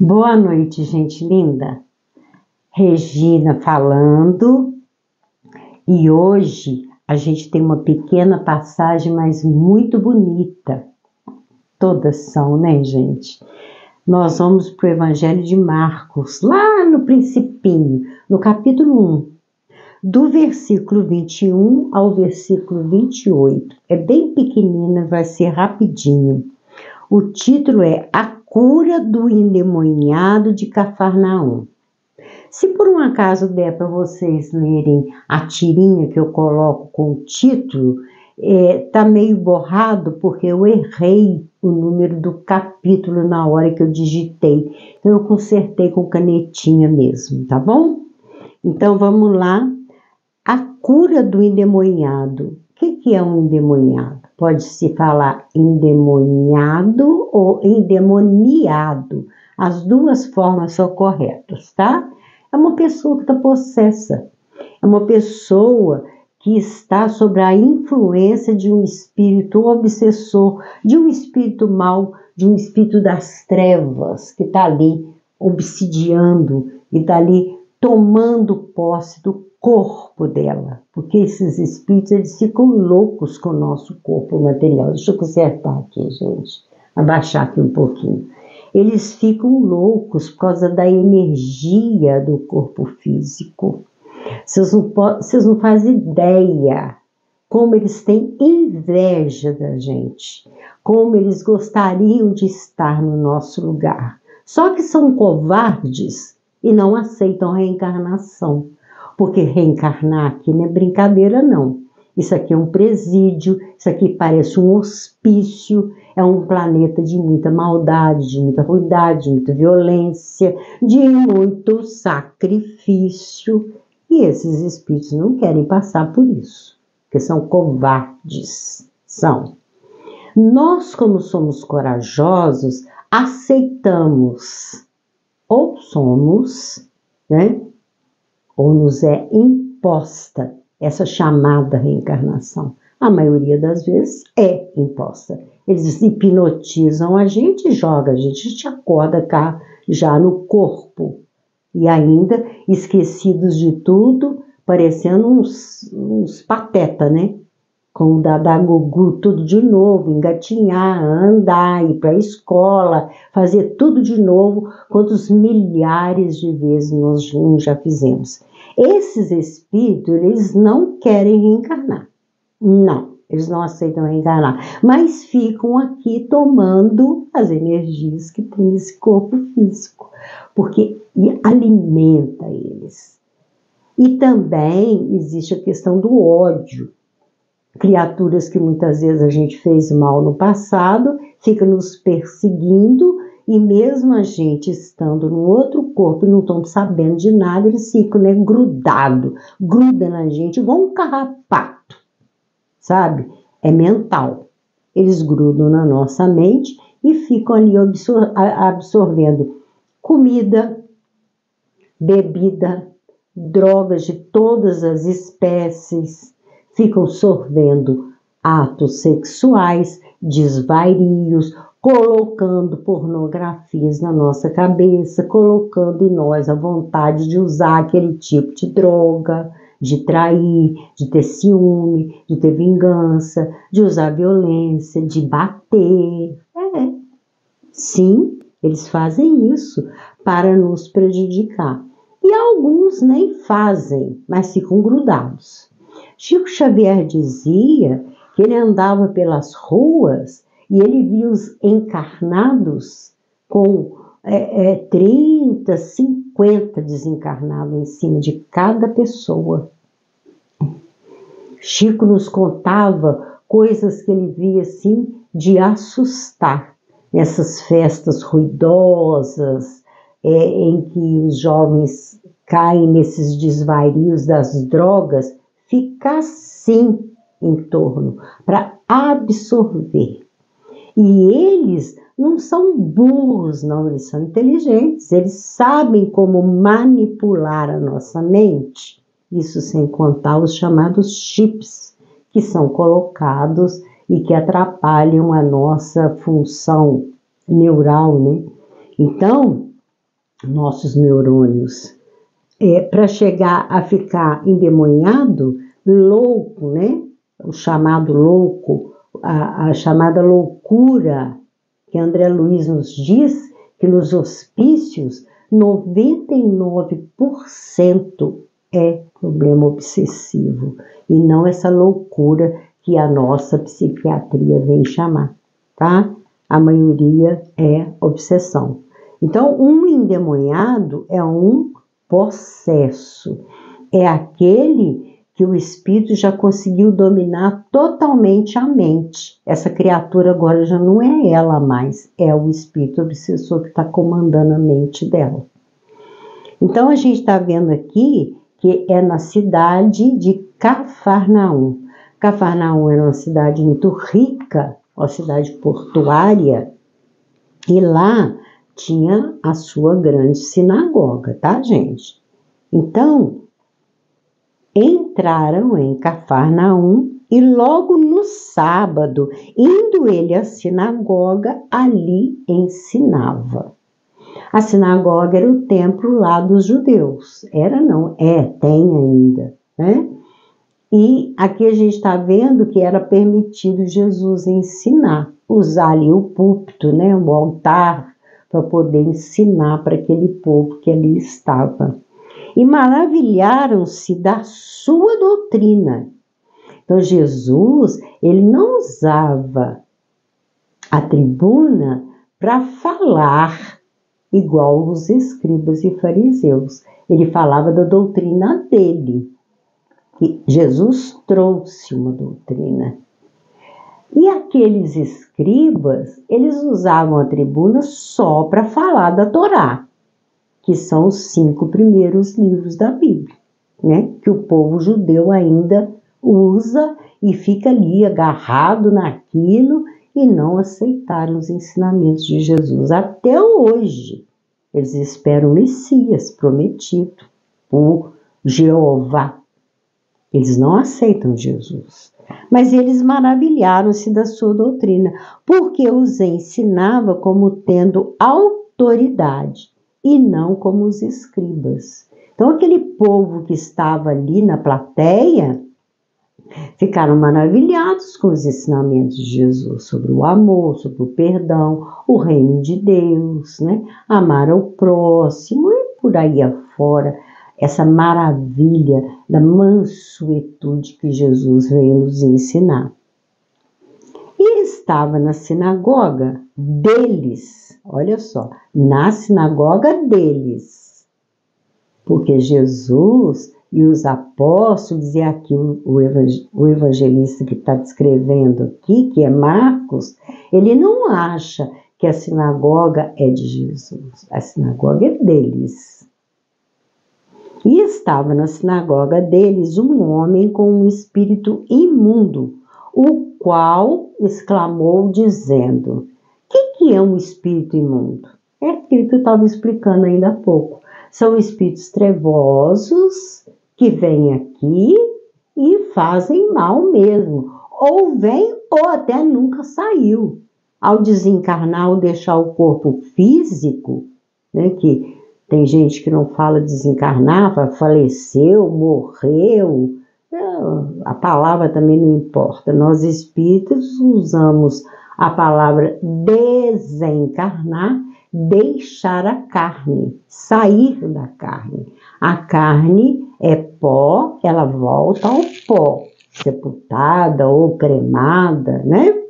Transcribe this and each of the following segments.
Boa noite, gente linda. Regina falando, e hoje a gente tem uma pequena passagem, mas muito bonita. Todas são, né, gente? Nós vamos para o Evangelho de Marcos, lá no principinho, no capítulo 1, do versículo 21 ao versículo 28. É bem pequenina, vai ser rapidinho. O título é A Cura do Endemoniado de Cafarnaum. Se por um acaso der para vocês lerem a tirinha que eu coloco com o título, tá meio borrado porque eu errei o número do capítulo na hora que eu digitei. Então eu consertei com canetinha mesmo, tá bom? Então vamos lá. A cura do endemoniado. O que é um endemoniado? Pode-se falar endemoniado ou endemoniado. As duas formas são corretas, tá? É uma pessoa que está possessa. É uma pessoa que está sob a influência de um espírito obsessor, de um espírito mau, de um espírito das trevas, que está ali obsidiando e está ali tomando posse do corpo dela. Porque esses espíritos, eles ficam loucos com o nosso corpo material. Deixa eu consertar aqui, gente. Abaixar aqui um pouquinho. Eles ficam loucos por causa da energia do corpo físico. Vocês não fazem ideia como eles têm inveja da gente, como eles gostariam de estar no nosso lugar. Só que são covardes e não aceitam a reencarnação, porque reencarnar aqui não é brincadeira não. Isso aqui é um presídio, isso aqui parece um hospício, é um planeta de muita maldade, de muita ruindade, de muita violência, de muito sacrifício. E esses espíritos não querem passar por isso, porque são covardes. São. Nós, como somos corajosos, aceitamos, ou somos, né? Ou nos é imposta essa chamada reencarnação. A maioria das vezes é imposta. Eles hipnotizam a gente, joga a gente acorda cá já no corpo. E ainda esquecidos de tudo, parecendo uns pateta, né? Com o Dada Gugu, tudo de novo, engatinhar, andar, ir para a escola, fazer tudo de novo, quantos milhares de vezes nós já fizemos. Esses espíritos, eles não querem reencarnar. Não, eles não aceitam reencarnar, mas ficam aqui tomando as energias que tem nesse corpo físico, porque alimenta eles. E também existe a questão do ódio. Criaturas que muitas vezes a gente fez mal no passado, ficam nos perseguindo, e mesmo a gente estando no outro corpo e não estão sabendo de nada, eles ficam, né, grudados, grudam na gente igual um carrapato, sabe? É mental. Eles grudam na nossa mente e ficam ali absorvendo comida, bebida, drogas de todas as espécies, ficam sorvendo atos sexuais, desvarios, colocando pornografias na nossa cabeça, colocando em nós a vontade de usar aquele tipo de droga, de trair, de ter ciúme, de ter vingança, de usar violência, de bater. Sim, eles fazem isso para nos prejudicar. E alguns nem fazem, mas ficam grudados. Chico Xavier dizia que ele andava pelas ruas e ele via os encarnados com 30, 50 desencarnados em cima de cada pessoa. Chico nos contava coisas que ele via assim de assustar. Nessas festas ruidosas, em que os jovens caem nesses desvarios das drogas, fica assim em torno, para absorver. E eles não são burros, não, eles são inteligentes, eles sabem como manipular a nossa mente. Isso sem contar os chamados chips, que são colocados e que atrapalham a nossa função neural, né? Então, nossos neurônios, para chegar a ficar endemoniado, louco, né? O chamado louco, a chamada loucura, que André Luiz nos diz que nos hospícios 99% é problema obsessivo e não essa loucura que a nossa psiquiatria vem chamar, tá? A maioria é obsessão. Então, um endemoniado é um possesso, é aquele que o espírito já conseguiu dominar totalmente a mente. Essa criatura agora já não é ela mais, é o espírito obsessor que está comandando a mente dela. Então a gente está vendo aqui que é na cidade de Cafarnaum. Cafarnaum era uma cidade muito rica, uma cidade portuária, e lá tinha a sua grande sinagoga, tá, gente? Então, entraram em Cafarnaum e logo no sábado, indo ele à sinagoga, ali ensinava. A sinagoga era o templo lá dos judeus. Era não, tem ainda, né? E aqui a gente está vendo que era permitido Jesus ensinar, usar ali o púlpito, né, o altar, para poder ensinar para aquele povo que ali estava. E maravilharam-se da sua doutrina. Então Jesus, ele não usava a tribuna para falar igual os escribas e fariseus. Ele falava da doutrina dele. E Jesus trouxe uma doutrina. E aqueles escribas, eles usavam a tribuna só para falar da Torá, que são os 5 primeiros livros da Bíblia, né? Que o povo judeu ainda usa e fica ali agarrado naquilo e não aceitaram os ensinamentos de Jesus. Até hoje, eles esperam o Messias prometido por Jeová. Eles não aceitam Jesus. Mas eles maravilharam-se da sua doutrina, porque os ensinava como tendo autoridade e não como os escribas. Então, aquele povo que estava ali na plateia ficaram maravilhados com os ensinamentos de Jesus sobre o amor, sobre o perdão, o reino de Deus, né? Amar ao próximo e por aí afora, essa maravilha da mansuetude que Jesus veio nos ensinar. E estava na sinagoga deles, olha só, na sinagoga deles, porque Jesus e os apóstolos, e aqui o evangelista que está descrevendo aqui, que é Marcos, ele não acha que a sinagoga é de Jesus, a sinagoga é deles. E estava na sinagoga deles um homem com um espírito imundo, o qual exclamou dizendo: que é um espírito imundo? É aquilo que eu estava explicando ainda há pouco. São espíritos trevosos que vêm aqui e fazem mal mesmo. Ou vem ou até nunca saiu. Ao desencarnar, ao deixar o corpo físico, né, que tem gente que não fala desencarnar, fala faleceu, morreu. A palavra também não importa. Nós espíritos usamos a palavra desencarnar, deixar a carne, sair da carne. A carne é pó, ela volta ao pó, sepultada ou cremada, né?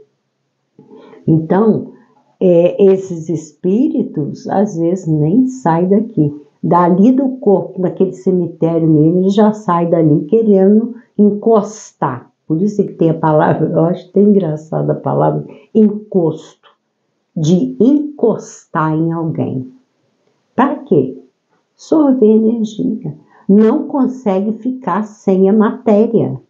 Então, esses espíritos, às vezes, nem saem daqui. Dali do corpo, naquele cemitério mesmo, ele já sai dali querendo encostar. Por isso que tem a palavra, eu acho tão engraçada a palavra encosto, de encostar em alguém. Para quê? Sorver energia. Não consegue ficar sem a matéria.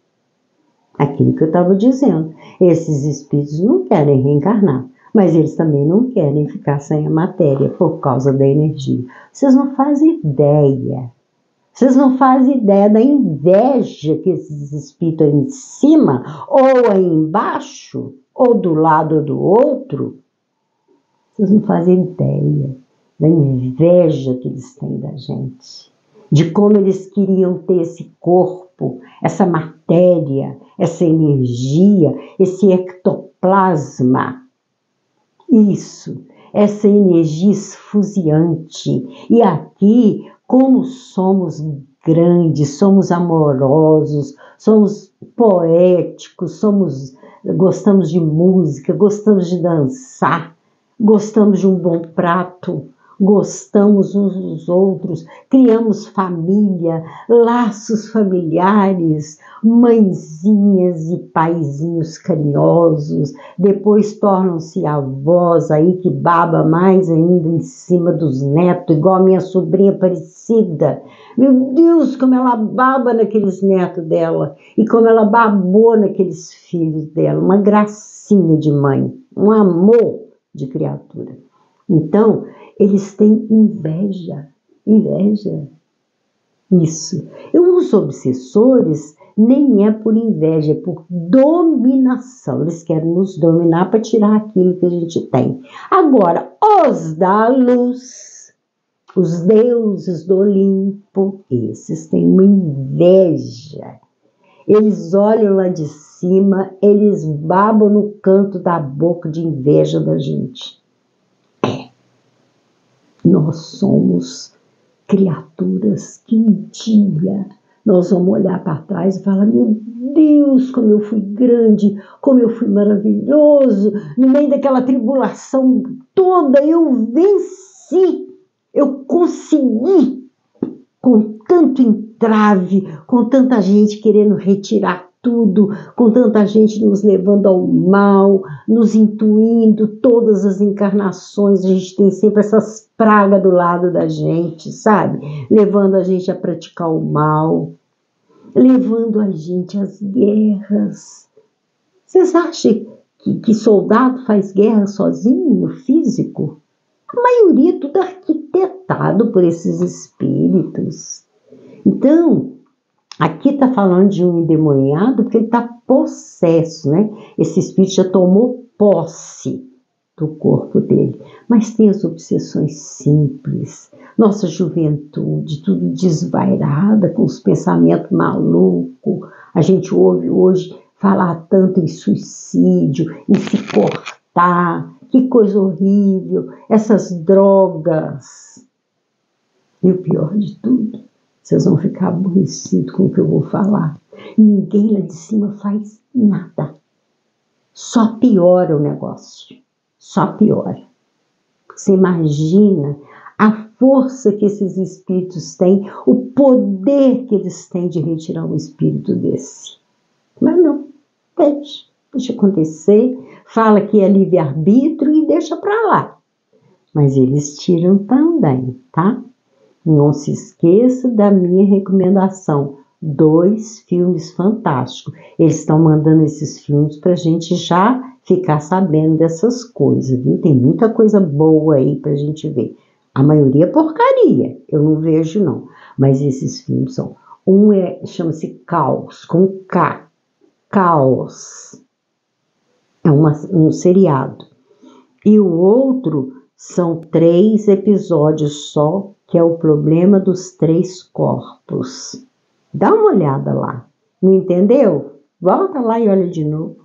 Aquilo que eu estava dizendo. Esses espíritos não querem reencarnar, mas eles também não querem ficar sem a matéria por causa da energia. Vocês não fazem ideia. Vocês não fazem ideia da inveja que esses espíritos aí em cima, ou aí embaixo, ou do lado ou do outro. Vocês não fazem ideia. da inveja que eles têm da gente, de como eles queriam ter esse corpo, essa matéria, essa energia, esse ectoplasma. Isso, essa energia esfuziante. E aqui, como somos grandes, somos amorosos, somos poéticos, gostamos de música, gostamos de dançar, gostamos de um bom prato, gostamos uns dos outros, criamos família, laços familiares, mãezinhas e paizinhos carinhosos, depois tornam-se avós aí que baba mais ainda em cima dos netos, igual a minha sobrinha Aparecida. Meu Deus, como ela baba naqueles netos dela e como ela babou naqueles filhos dela, uma gracinha de mãe, um amor de criatura. Então, eles têm inveja. Isso. E os obsessores nem é por inveja, é por dominação. Eles querem nos dominar para tirar aquilo que a gente tem. Agora, os da luz, os deuses do Olimpo, esses têm uma inveja. Eles olham lá de cima, eles babam no canto da boca de inveja da gente. Nós somos criaturas que um dia nós vamos olhar para trás e falar: meu Deus, como eu fui grande, como eu fui maravilhoso, no meio daquela tribulação toda eu venci, eu consegui, com tanto entrave, com tanta gente querendo retirar tudo, com tanta gente nos levando ao mal, nos intuindo, todas as encarnações, a gente tem sempre essas pragas do lado da gente, sabe? Levando a gente a praticar o mal, levando a gente às guerras. Vocês acham que soldado faz guerra sozinho, no físico? A maioria é tudo arquitetado por esses espíritos. Então, aqui está falando de um endemoniado porque ele está possesso, né? Esse espírito já tomou posse do corpo dele. Mas tem as obsessões simples. Nossa juventude, tudo desvairada, com os pensamentos malucos. A gente ouve hoje falar tanto em suicídio, em se cortar. Que coisa horrível. Essas drogas. E o pior de tudo, vocês vão ficar aborrecidos com o que eu vou falar. Ninguém lá de cima faz nada. Só piora o negócio. Só piora. Você imagina a força que esses espíritos têm, o poder que eles têm de retirar um espírito desse. Mas não, deixa acontecer, fala que é livre-arbítrio e deixa para lá. Mas eles tiram também, tá? Não se esqueça da minha recomendação. 2 filmes fantásticos. Eles estão mandando esses filmes para a gente já ficar sabendo dessas coisas, viu? Tem muita coisa boa aí para a gente ver. A maioria é porcaria, eu não vejo não. Mas esses filmes são... chama-se Caos, com K. Caos. É um seriado. E o outro são 3 episódios só, que é o problema dos 3 corpos. Dá uma olhada lá. Não entendeu? Volta lá e olha de novo.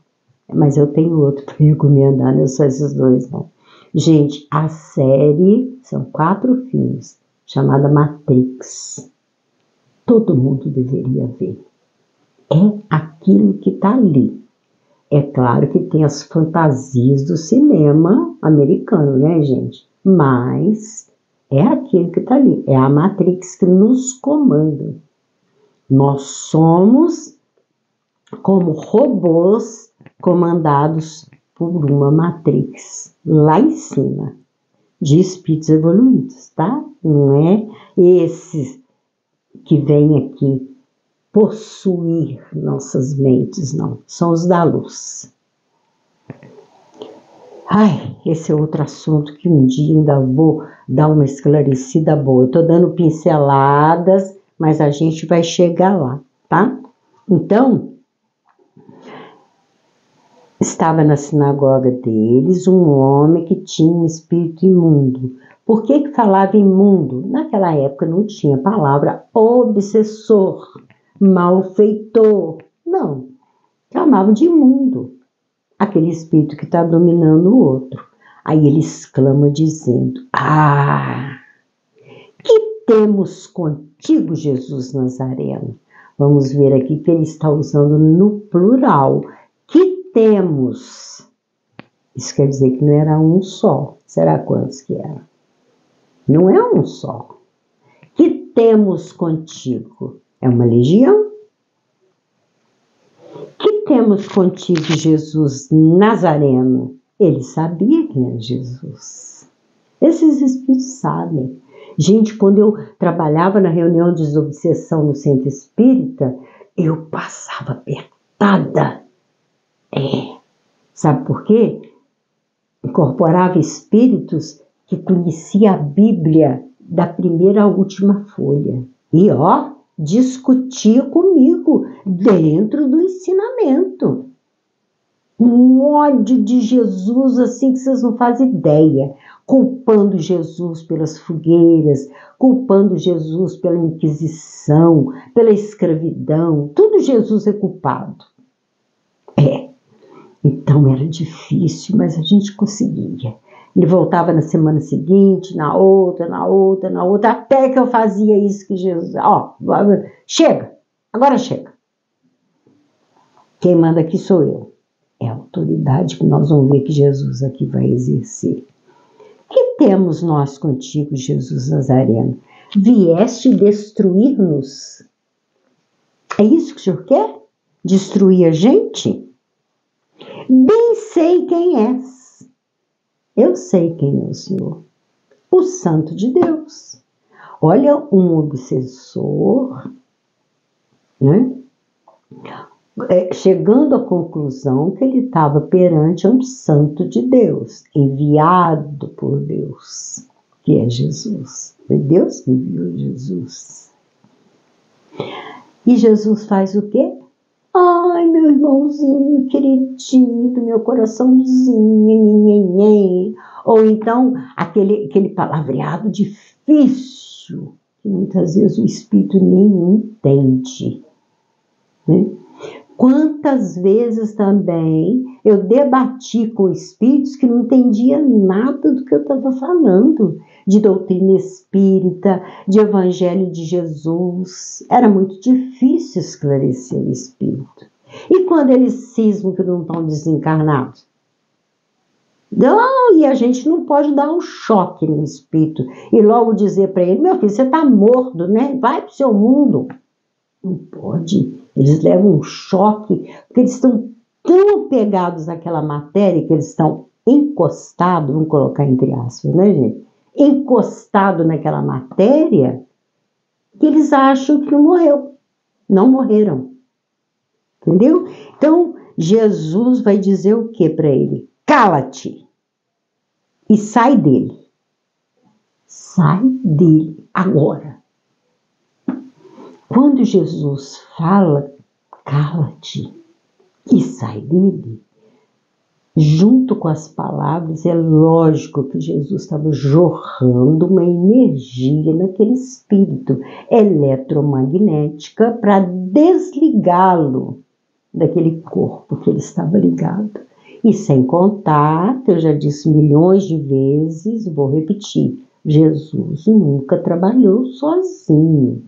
Mas eu tenho outro para recomendar, não é só esses 2, não. Gente, a série, são 4 filmes, chamada Matrix. Todo mundo deveria ver. É aquilo que está ali. É claro que tem as fantasias do cinema americano, né, gente? Mas é aquilo que está ali. É a Matrix que nos comanda. Nós somos como robôs comandados por uma Matrix lá em cima, de espíritos evoluídos, tá? Não é esses que vêm aqui possuir nossas mentes, não. São os da luz. Ai, esse é outro assunto que um dia ainda vou dar uma esclarecida boa. Eu tô dando pinceladas, mas a gente vai chegar lá, tá? Então, estava na sinagoga deles um homem que tinha um espírito imundo. Por que falava imundo? Naquela época não tinha palavra obsessor, malfeitor. Não, chamavam de imundo, aquele espírito que está dominando o outro. Aí ele exclama dizendo: ah, que temos contigo, Jesus Nazareno? Vamos ver aqui que ele está usando no plural. Que temos? Isso quer dizer que não era um só. Será quantos que era? Não é um só. Que temos contigo? É uma legião? Que temos contigo, Jesus Nazareno? Ele sabia quem era Jesus. Esses espíritos sabem. Gente, quando eu trabalhava na reunião de desobsessão no centro espírita, eu passava apertada. Sabe por quê? Incorporava espíritos que conhecia a Bíblia da primeira à última folha. E discutia comigo dentro do ensinamento. Um ódio de Jesus assim que vocês não fazem ideia. Culpando Jesus pelas fogueiras, culpando Jesus pela Inquisição, pela escravidão. Tudo Jesus é culpado. Então era difícil, mas a gente conseguia. Ele voltava na semana seguinte, na outra, até que eu fazia isso que Jesus... chega, agora chega. Quem manda aqui sou eu. É a autoridade que nós vamos ver que Jesus aqui vai exercer. Que temos nós contigo, Jesus Nazareno? Vieste destruir-nos? É isso que o Senhor quer? Destruir a gente? Bem sei quem és. Eu sei quem é o Senhor. O Santo de Deus. Olha, um obsessor, né? Chegando à conclusão que ele estava perante um Santo de Deus, enviado por Deus, que é Jesus. Foi Deus que enviou Jesus. E Jesus faz o quê? Ai, meu irmãozinho queridinho, meu coraçãozinho, ou então aquele palavreado difícil, que muitas vezes o espírito nem entende, né? Quantas vezes também eu debati com espíritos que não entendiam nada do que eu estava falando, de doutrina espírita, de evangelho de Jesus. Era muito difícil esclarecer o espírito. E quando eles cismam que não estão desencarnados? E a gente não pode dar um choque no espírito e logo dizer para ele: meu filho, você está morto, né? Vai para o seu mundo. Não pode. Eles levam um choque, porque eles estão tão apegados àquela matéria que eles estão encostados, vamos colocar entre aspas, né, gente? Encostado naquela matéria, que eles acham que não morreu. Não morreram. Entendeu? Então, Jesus vai dizer o que para ele? Cala-te e sai dele. Sai dele agora. Quando Jesus fala, cala-te e sai dele, junto com as palavras, é lógico que Jesus estava jorrando uma energia naquele espírito eletromagnética para desligá-lo daquele corpo que ele estava ligado. E sem contar, que eu já disse milhões de vezes, vou repetir, Jesus nunca trabalhou sozinho.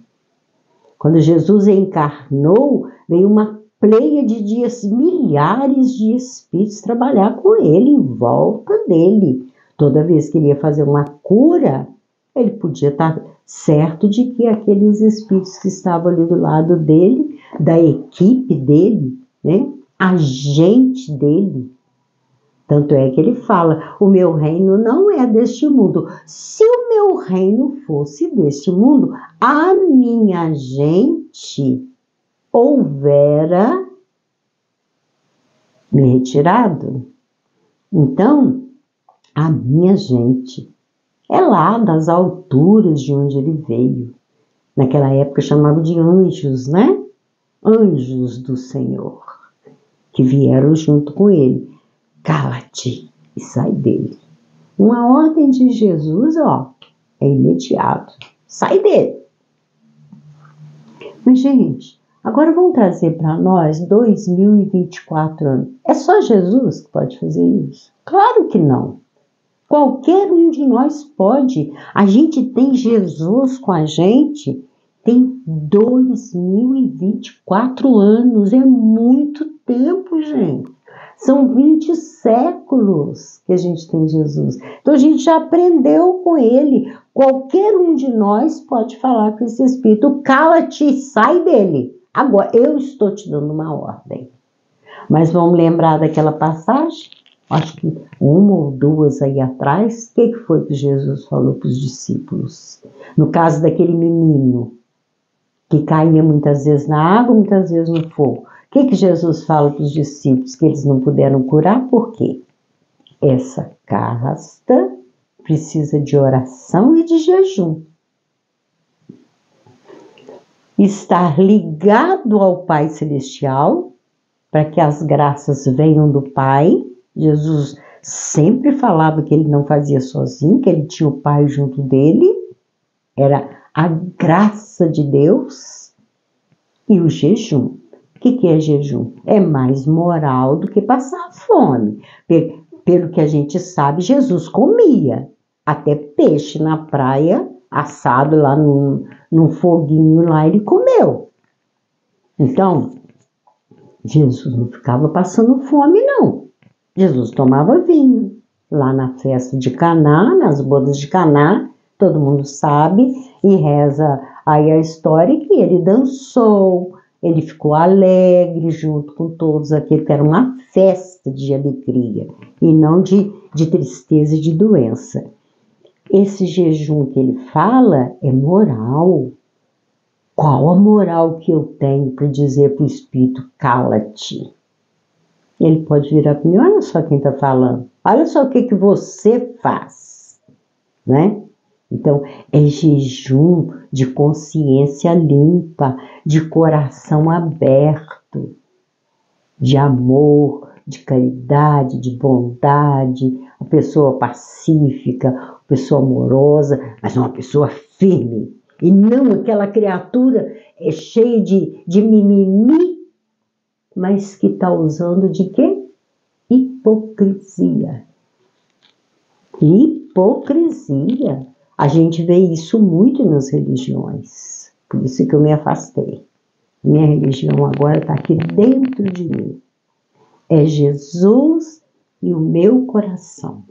Quando Jesus encarnou, veio uma pleia de dias, milhares de espíritos trabalhar com ele, em volta dele. Toda vez que ele ia fazer uma cura, ele podia estar certo de que aqueles espíritos que estavam ali do lado dele, da equipe dele, né, agente dele. Tanto é que ele fala: o meu reino não é deste mundo. Se o meu reino fosse deste mundo, a minha gente houvera me retirado. Então, a minha gente é lá das alturas de onde ele veio. Naquela época chamava de anjos, né? Anjos do Senhor, que vieram junto com ele. Cala-te e sai dele. Uma ordem de Jesus, ó, é imediato. Sai dele. Mas, gente, agora vamos trazer para nós 2024 anos. É só Jesus que pode fazer isso? Claro que não. Qualquer um de nós pode. A gente tem Jesus com a gente. Tem 2024 anos. É muito tempo, gente. São 20 séculos que a gente tem Jesus. Então a gente já aprendeu com ele. Qualquer um de nós pode falar com esse espírito: cala-te, sai dele. Agora, eu estou te dando uma ordem. Mas vamos lembrar daquela passagem? Acho que uma ou duas aí atrás. O que foi que Jesus falou para os discípulos? No caso daquele menino que caía muitas vezes na água, muitas vezes no fogo. O que Jesus fala para os discípulos? Que eles não puderam curar, por quê? Essa casta precisa de oração e de jejum. Estar ligado ao Pai Celestial, para que as graças venham do Pai. Jesus sempre falava que ele não fazia sozinho, que ele tinha o Pai junto dele. Era a graça de Deus e o jejum. O que é jejum? É mais moral do que passar fome. Pelo que a gente sabe, Jesus comia até peixe na praia, assado lá num foguinho lá, ele comeu. Então, Jesus não ficava passando fome, não. Jesus tomava vinho. Lá na festa de Caná, nas bodas de Caná, todo mundo sabe, e reza aí a história que ele dançou, ele ficou alegre junto com todos aqui, que era uma festa de alegria, e não de tristeza e de doença. Esse jejum que ele fala é moral. Qual a moral que eu tenho para dizer para o espírito, cala-te? Ele pode virar para mim: olha só quem está falando, olha só o que você faz, né? Então, é jejum de consciência limpa, de coração aberto, de amor, de caridade, de bondade, uma pessoa pacífica, uma pessoa amorosa, mas uma pessoa firme. E não aquela criatura cheia de mimimi, mas que está usando de quê? Hipocrisia. Hipocrisia. A gente vê isso muito nas religiões. Por isso que eu me afastei. Minha religião agora está aqui dentro de mim. É Jesus e o meu coração.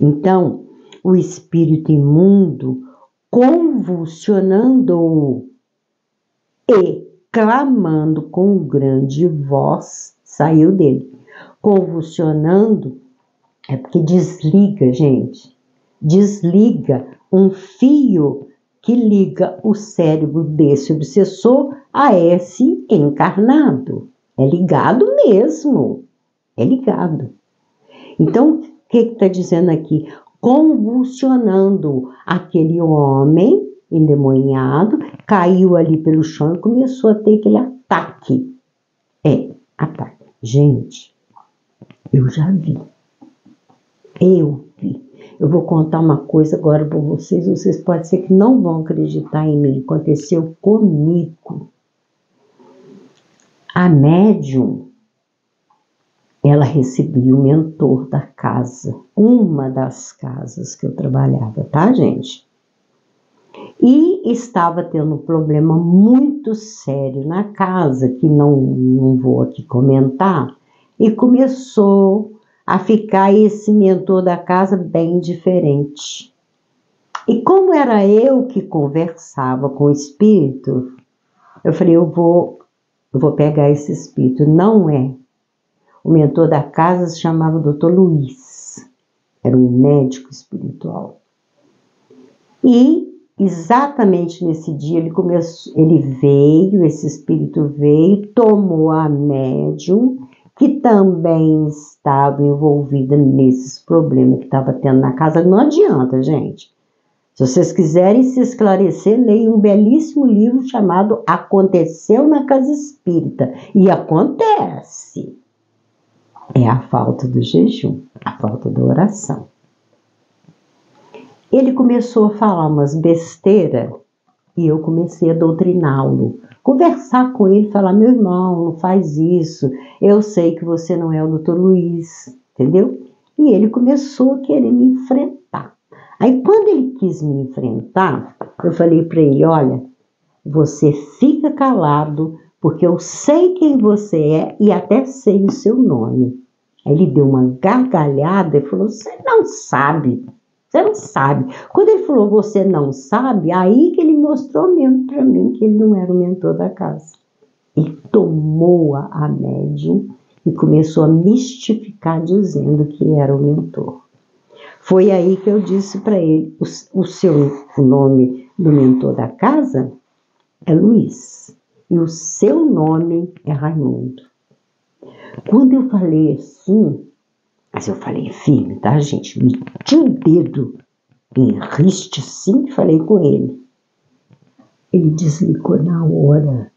Então, o espírito imundo, convulsionando-o e clamando com grande voz, saiu dele. Convulsionando é porque desliga, gente. Desliga um fio que liga o cérebro desse obsessor a esse encarnado. É ligado mesmo. É ligado. Então, o que está dizendo aqui? Convulsionando aquele homem endemoniado, caiu ali pelo chão e começou a ter aquele ataque. Ataque. Gente, eu já vi. Eu vi. Eu vou contar uma coisa agora para vocês pode ser que não vão acreditar em mim. Aconteceu comigo. A médium, ela recebia o mentor da casa, uma das casas que eu trabalhava, tá, gente? E estava tendo um problema muito sério na casa, que não vou aqui comentar, e começou a ficar esse mentor da casa bem diferente. E como era eu que conversava com o espírito, eu falei, eu vou pegar esse espírito. Não é. O mentor da casa se chamava Dr. Luiz, era um médico espiritual. E exatamente nesse dia esse espírito veio, tomou a médium, que também estava envolvida nesses problemas que estava tendo na casa. Não adianta, gente. Se vocês quiserem se esclarecer, leiam um belíssimo livro chamado Aconteceu na Casa Espírita. E acontece. É a falta do jejum, a falta da oração. Ele começou a falar umas besteiras e eu comecei a doutriná-lo. Conversar com ele, falar, meu irmão, não faz isso, eu sei que você não é o doutor Luiz, entendeu? E ele começou a querer me enfrentar. Aí quando ele quis me enfrentar, eu falei para ele, olha, você fica calado, porque eu sei quem você é e até sei o seu nome. Aí ele deu uma gargalhada e falou, você não sabe. Você não sabe. Quando ele falou, você não sabe, aí que ele mostrou mesmo para mim que ele não era o mentor da casa. Ele tomou a médium e começou a mistificar dizendo que era o mentor. Foi aí que eu disse para ele, o nome do mentor da casa é Luiz e o seu nome é Raimundo. Quando eu falei assim, mas eu falei firme, tá, gente? Meti o dedo em riste, sim, e falei com ele. Ele desligou na hora.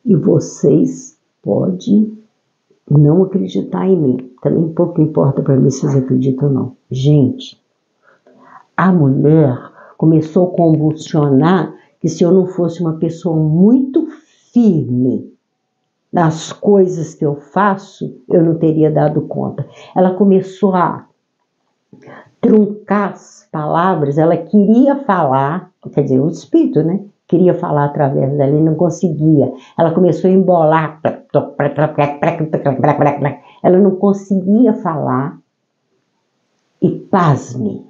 E vocês podem não acreditar em mim. Também pouco importa para mim se vocês acreditam ou não. Gente, a mulher começou a convulsionar que se eu não fosse uma pessoa muito firme nas coisas que eu faço, eu não teria dado conta. Ela começou a truncar as palavras, ela queria falar, quer dizer, o espírito, né? Queria falar através dela e não conseguia. Ela começou a embolar, ela não conseguia falar e, pasme,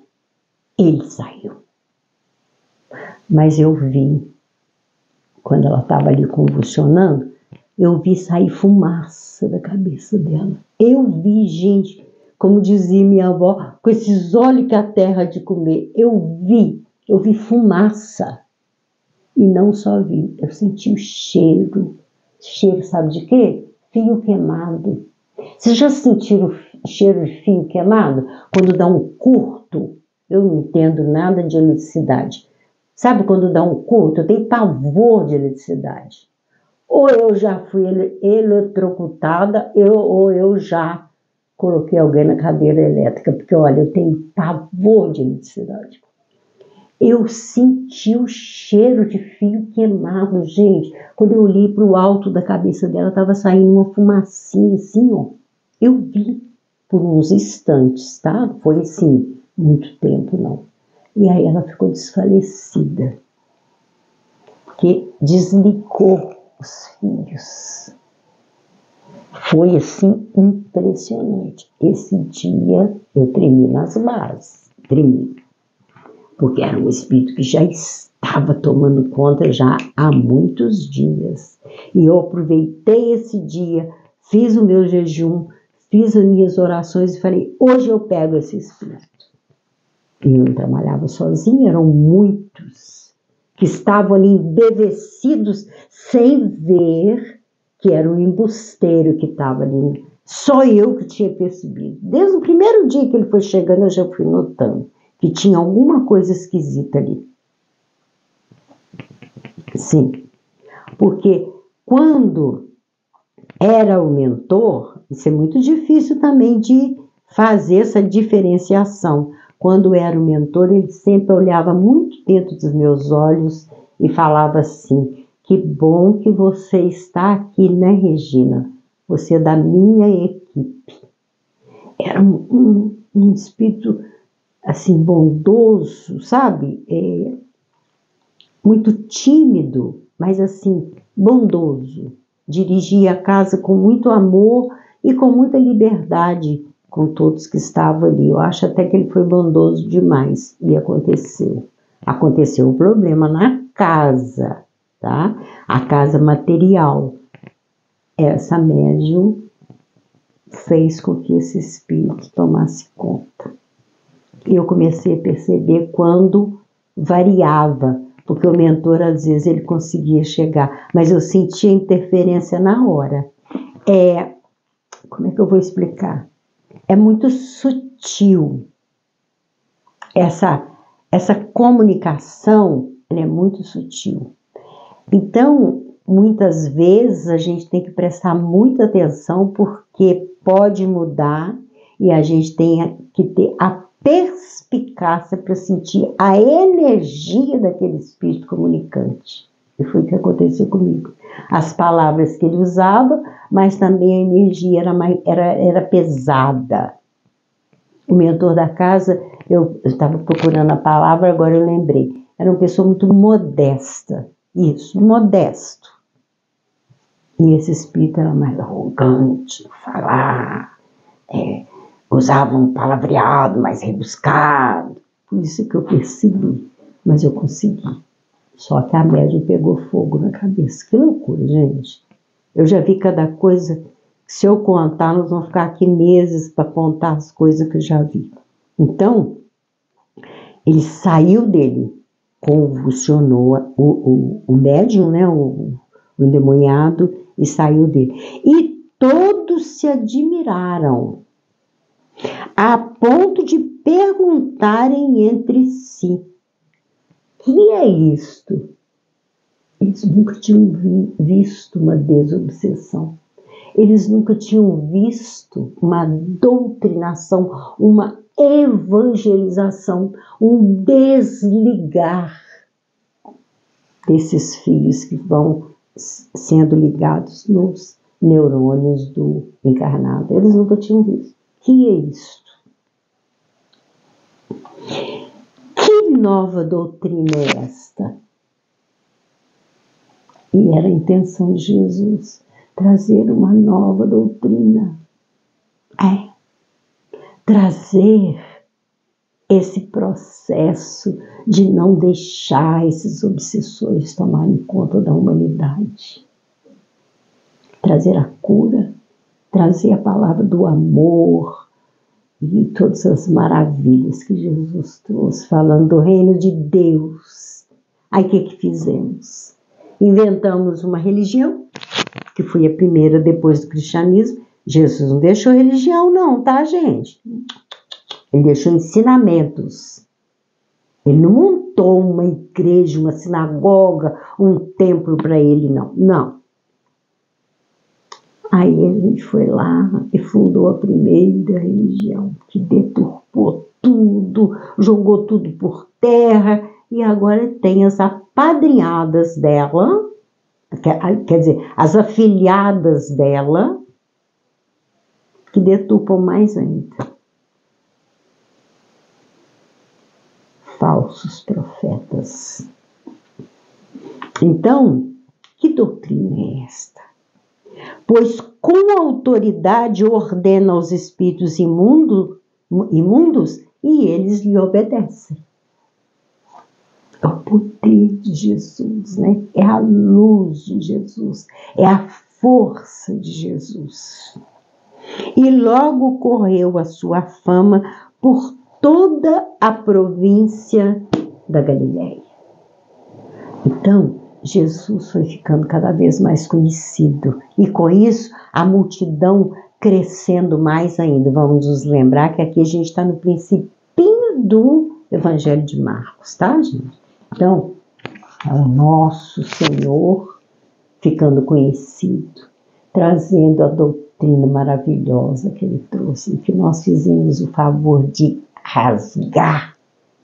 ele saiu. Mas eu vi, quando ela estava ali convulsionando, eu vi sair fumaça da cabeça dela. Eu vi, gente, como dizia minha avó, com esses olhos que a terra de comer. Eu vi fumaça. E não só vi, eu senti o cheiro. Cheiro, sabe de quê? Fio queimado. Vocês já sentiram o cheiro de fio queimado? Quando dá um curto, eu não entendo nada de eletricidade. Sabe quando dá um curto? Eu tenho pavor de eletricidade. Ou eu já fui eletrocutada, ou eu já coloquei alguém na cadeira elétrica, porque olha, eu tenho pavor de eletricidade. Eu senti o cheiro de fio queimado, gente. Quando eu olhei para o alto da cabeça dela, estava saindo uma fumacinha assim, ó. Eu vi por uns instantes, tá? Foi assim, muito tempo não. E aí ela ficou desfalecida, porque desligou os fios. Foi assim impressionante. Esse dia eu tremi nas bases, tremi. Porque era um espírito que já estava tomando conta já há muitos dias. E eu aproveitei esse dia, fiz o meu jejum, fiz as minhas orações e falei, hoje eu pego esse espírito. E eu não trabalhava sozinha, eram muitos que estavam ali embevecidos sem ver que era um embusteiro que estava ali. Só eu que tinha percebido. Desde o primeiro dia que ele foi chegando, eu já fui notando que tinha alguma coisa esquisita ali. Sim, porque quando era o mentor, isso é muito difícil também de fazer essa diferenciação. Quando era o mentor, ele sempre olhava muito dentro dos meus olhos e falava assim, que bom que você está aqui, né, Regina? Você é da minha equipe. Era um espírito assim, bondoso, sabe? Muito tímido, mas assim, bondoso. Dirigia a casa com muito amor e com muita liberdade com todos que estavam ali. Eu acho até que ele foi bondoso demais. E aconteceu. Aconteceu um problema na casa, tá? A casa material. Essa médium fez com que esse espírito tomasse conta. E eu comecei a perceber quando variava, porque o mentor às vezes ele conseguia chegar, mas eu sentia interferência na hora. Como é que eu vou explicar? É muito sutil. Essa comunicação, ela é muito sutil. Então, muitas vezes a gente tem que prestar muita atenção porque pode mudar e a gente tem que ter a perspicácia para sentir a energia daquele espírito comunicante. E foi o que aconteceu comigo. As palavras que ele usava, mas também a energia era pesada. O mentor da casa, eu estava procurando a palavra, agora eu lembrei. Era uma pessoa muito modesta. Isso, modesto. E esse espírito era mais arrogante, falar, usava um palavreado mais rebuscado. Por isso que eu persegui, mas eu consegui. Só que a médium pegou fogo na cabeça. Que loucura, gente. Eu já vi cada coisa. Se eu contar, nós vamos ficar aqui meses para contar as coisas que eu já vi. Então, ele saiu dele, convulsionou o médium, né, o endemoniado, e saiu dele. E todos se admiraram, a ponto de perguntarem entre si: que é isto? Eles nunca tinham visto uma desobsessão. Eles nunca tinham visto uma doutrinação, uma evangelização, um desligar desses fios que vão sendo ligados nos neurônios do encarnado. Eles nunca tinham visto. Que é isto? Que nova doutrina é esta? E era a intenção de Jesus, trazer uma nova doutrina. Trazer esse processo de não deixar esses obsessores tomarem conta da humanidade. Trazer a cura, trazer a palavra do amor e todas as maravilhas que Jesus trouxe, falando do reino de Deus. Aí o que fizemos? Inventamos uma religião, que foi a primeira depois do cristianismo. Jesus não deixou religião não, tá, gente? Ele deixou ensinamentos. Ele não montou uma igreja, uma sinagoga, um templo para ele, não. Não. Aí a gente foi lá e fundou a primeira religião, que deturpou tudo, jogou tudo por terra, e agora tem as apadrinhadas dela, quer dizer, as afilhadas dela, que deturpam mais ainda. Falsos profetas. Então, que doutrina é esta? Pois com autoridade ordena aos espíritos imundos e eles lhe obedecem. É o poder de Jesus, né? É a luz de Jesus, é a força de Jesus. E logo correu a sua fama por toda a província da Galileia. Então, Jesus foi ficando cada vez mais conhecido. E com isso, a multidão crescendo mais ainda. Vamos nos lembrar que aqui a gente está no principinho do Evangelho de Marcos, tá, gente? Então, é o nosso Senhor ficando conhecido, trazendo a doutrina maravilhosa que ele trouxe, e que nós fizemos o favor de rasgar,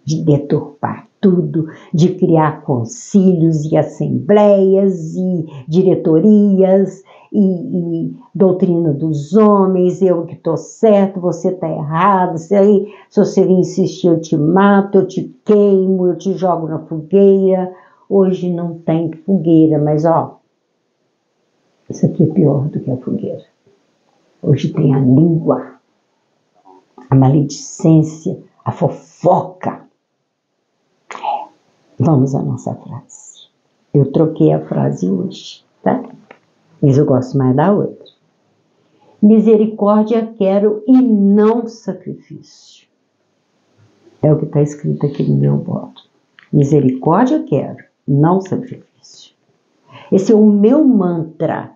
de deturpar tudo, de criar concílios e assembleias e diretorias e doutrina dos homens, eu que estou certo, você está errado, se você vir insistir eu te mato, eu te queimo, eu te jogo na fogueira. Hoje não tem fogueira, mas isso aqui é pior do que a fogueira. Hoje tem a língua, a maledicência, a fofoca. Vamos à nossa frase. Eu troquei a frase hoje, tá? Mas eu gosto mais da outra. Misericórdia quero e não sacrifício. É o que está escrito aqui no meu voto. Misericórdia quero, não sacrifício. Esse é o meu mantra.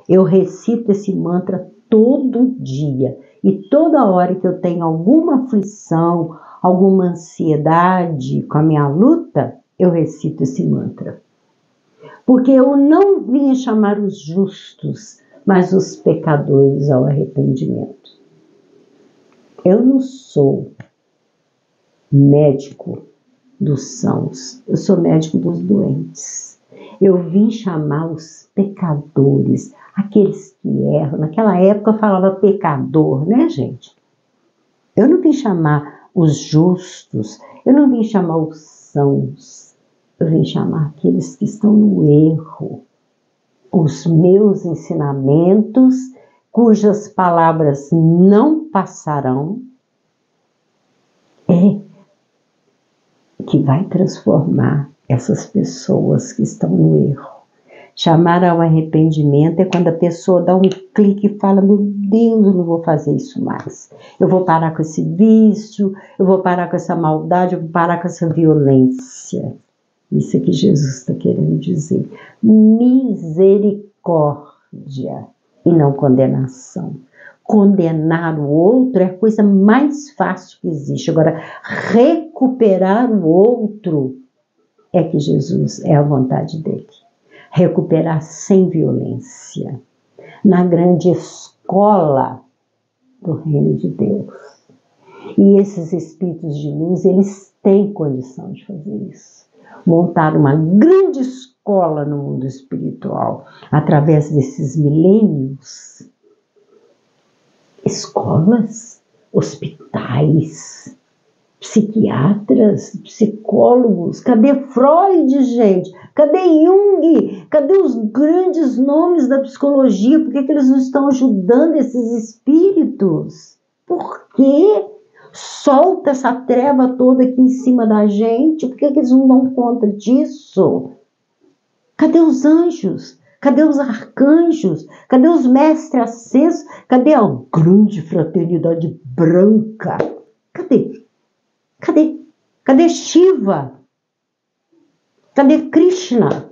Eu recito esse mantra todo dia. E toda hora que eu tenho alguma aflição, alguma ansiedade com a minha luta, eu recito esse mantra. Porque eu não vim chamar os justos, mas os pecadores ao arrependimento. Eu não sou médico dos sãos, eu sou médico dos doentes. Eu vim chamar os pecadores, aqueles que erram. Naquela época eu falava pecador, né, gente? Eu não vim chamar os justos, eu não vim chamar os sãos, eu vim chamar aqueles que estão no erro. Os meus ensinamentos, cujas palavras não passarão, que vai transformar essas pessoas que estão no erro. Chamar ao arrependimento é quando a pessoa dá um clique e fala: meu Deus, eu não vou fazer isso mais. Eu vou parar com esse vício, eu vou parar com essa maldade, eu vou parar com essa violência. Isso é que Jesus está querendo dizer. Misericórdia e não condenação. Condenar o outro é a coisa mais fácil que existe. Agora, recuperar o outro é que Jesus é a vontade dele. Recuperar sem violência. Na grande escola do reino de Deus. E esses espíritos de luz, eles têm condição de fazer isso. Montar uma grande escola no mundo espiritual, através desses milênios. Escolas, hospitais, psiquiatras, psicólogos. Cadê Freud, gente? Cadê Jung? Cadê os grandes nomes da psicologia? Por que eles não estão ajudando esses espíritos? Por quê? Solta essa treva toda aqui em cima da gente. Por que eles não dão conta disso? Cadê os anjos? Cadê os arcanjos? Cadê os mestres ascensos? Cadê a grande fraternidade branca? Cadê? Cadê? Cadê Shiva? Cadê Krishna?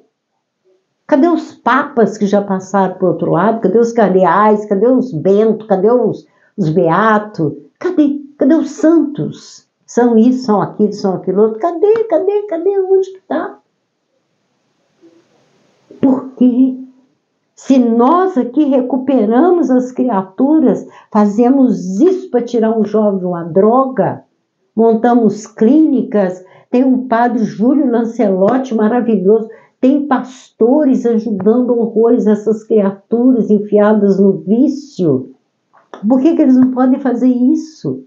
Cadê os papas que já passaram para o outro lado? Cadê os cardeais? Cadê os Bento? Cadê os beatos? Cadê? Cadê os santos? São isso, são aquilo, são aquilo outro. Cadê? Cadê? Cadê? Onde que está? Porque se nós aqui recuperamos as criaturas, fazemos isso para tirar um jovem de uma droga, montamos clínicas, tem um padre Júlio Lancelotti maravilhoso, tem pastores ajudando horrores essas criaturas enfiadas no vício. Por que eles não podem fazer isso?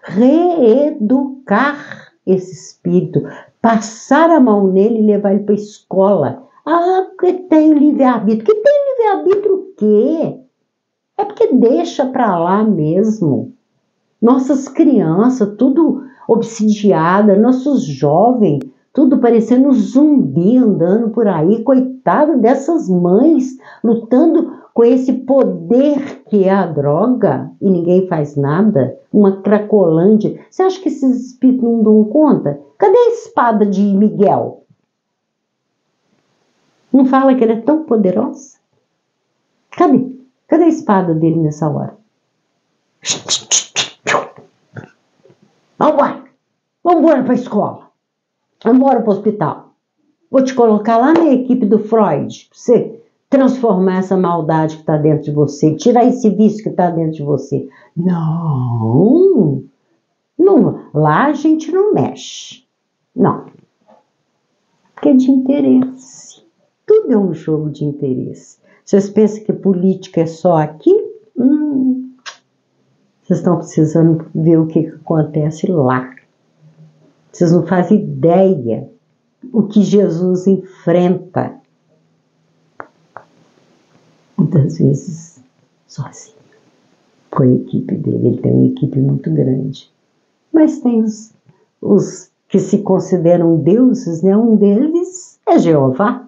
Reeducar esse espírito, passar a mão nele e levar ele para a escola. Ah, porque tem livre-arbítrio. Que tem livre-arbítrio o quê? É porque deixa para lá mesmo. Nossas crianças, tudo obsidiada, nossos jovens, tudo parecendo zumbi andando por aí. Coitado dessas mães, lutando com esse poder que é a droga e ninguém faz nada. Uma cracolândia. Você acha que esses espíritos não dão conta? Cadê a espada de Miguel? Não fala que ele é tão poderoso? Cadê? Cadê a espada dele nessa hora? Vambora! Vambora para a escola! Vambora para o hospital! Vou te colocar lá na equipe do Freud, para você transformar essa maldade que está dentro de você, tirar esse vício que está dentro de você. Não! Lá a gente não mexe. Não. Porque é de interesse. Tudo é um jogo de interesse. Vocês pensam que política é só aqui? Vocês estão precisando ver o que acontece lá. Vocês não fazem ideia o que Jesus enfrenta. Muitas vezes sozinho. Com a equipe dele. Ele tem uma equipe muito grande. Mas tem os que se consideram deuses, né? Um deles é Jeová.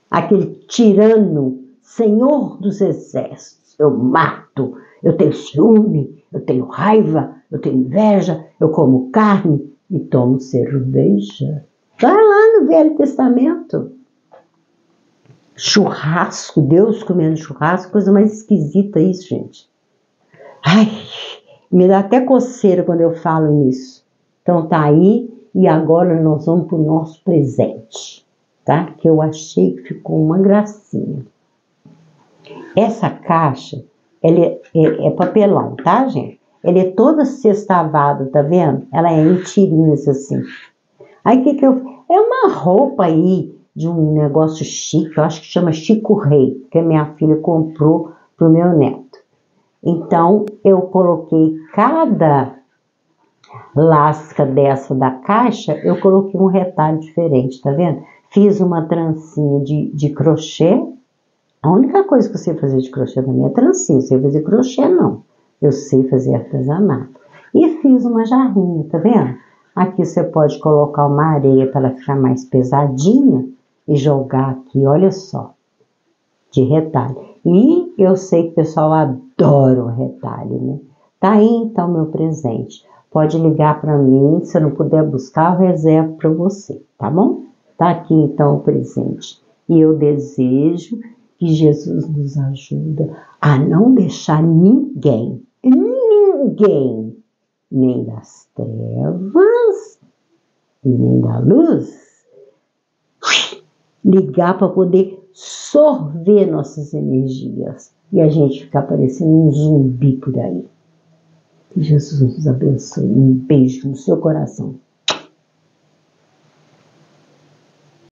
Aquele tirano, senhor dos exércitos. Eu mato, eu tenho ciúme, eu tenho raiva, eu tenho inveja, eu como carne e tomo cerveja. Vai lá no Velho Testamento. Churrasco, Deus comendo churrasco, coisa mais esquisita isso, gente. Ai, me dá até coceira quando eu falo nisso. Então tá aí, e agora nós vamos para o nosso presente. tá? Que eu achei que ficou uma gracinha. Essa caixa, ela é papelão, tá, gente? Ele é toda sextavada, tá vendo? Ela é em tirinhas assim. Aí o que eu... É uma roupa aí de um negócio chique, eu acho que chama Chico Rei, que a minha filha comprou pro meu neto. Então, eu coloquei cada lasca dessa da caixa, eu coloquei um retalho diferente, tá vendo? Fiz uma trancinha de crochê. A única coisa que eu sei fazer de crochê na minha trancinha, eu sei fazer crochê não. Eu sei fazer artesanato. E fiz uma jarrinha, tá vendo? Aqui você pode colocar uma areia para ela ficar mais pesadinha e jogar aqui, olha só, de retalho. E eu sei que o pessoal adora o retalho, né? Tá aí então meu presente. Pode ligar para mim, se eu não puder buscar, eu reservo para você, tá bom? Tá aqui então o presente. E eu desejo que Jesus nos ajude a não deixar ninguém, nem das trevas, nem da luz, ligar para poder sorver nossas energias e a gente ficar parecendo um zumbi por aí. Que Jesus nos abençoe. Um beijo no seu coração.